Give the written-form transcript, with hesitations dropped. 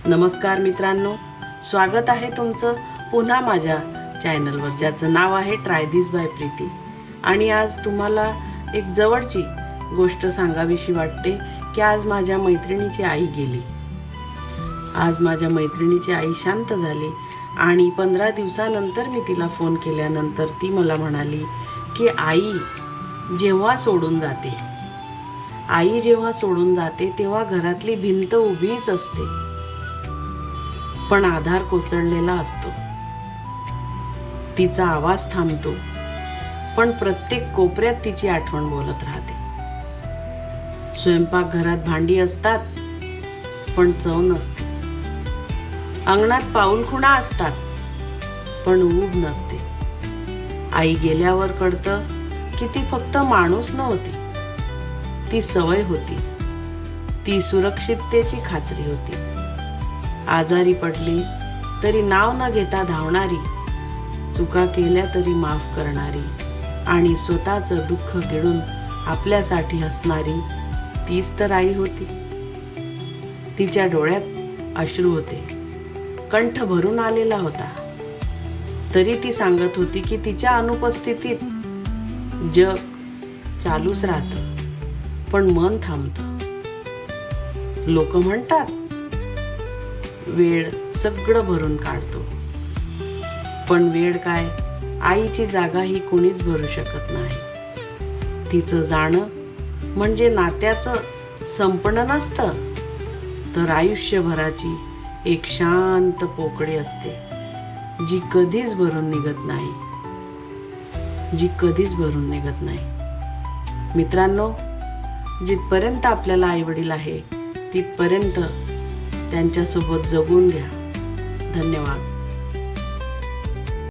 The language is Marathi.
नमस्कार मित्रांनो, स्वागत आहे तुमचं पुन्हा माझ्या चॅनलवर, ज्याचं नाव आहे ट्राय दिस बाय प्रीती. आणि आज तुम्हाला एक जवळची गोष्ट सांगावीशी वाटते की आज माझ्या मैत्रिणीची आई गेली. आज माझ्या मैत्रिणीची आई शांत झाली आणि 15 दिवसानंतर मी तिला फोन केल्यानंतर ती मला म्हणाली की आई जेव्हा सोडून जाते तेव्हा घरातली भिंत उभीच असते, पण आधार कोसळलेला असतो. तिचा आवाज थांबतो, पण प्रत्येक कोपऱ्यात तिची आठवण बोलत राहते. स्वयंपाकघरात भांडी असतात, पण चव नसते. अंगणात पाऊलखुणा असतात, पण ऊब नसते. आई गेल्यावर कळतं की ती फक्त माणूस नव्हती, ती सवय होती, ती सुरक्षिततेची खात्री होती. आजारी पडली तरी नाव न घेता धावणारी, चुका केल्या तरी माफ करणारी आणि स्वतःचं दुःख गिळून आपल्यासाठी हसणारी, तीच तर आई होती. तिच्या डोळ्यात अश्रू होते, कंठ भरून आलेला होता, तरी ती सांगत होती की तिच्या अनुपस्थितीत जग चालूच राहतं, पण मन थांबतं. लोक म्हणतात वेळ सगळं भरून काढतो, पण वेळ काय, आईची जागा ही कोणीच भरू शकत नाही. तिचं जाणं म्हणजे नात्याचं संपणं नसतं, तर आयुष्यभराची एक शांत पोकळी असते, जी कधीच भरून निघत नाही. मित्रांनो, जिथपर्यंत आपल्याला आईवडील आहे तिथपर्यंत त्यांच्यासोबत जगून घ्या. धन्यवाद.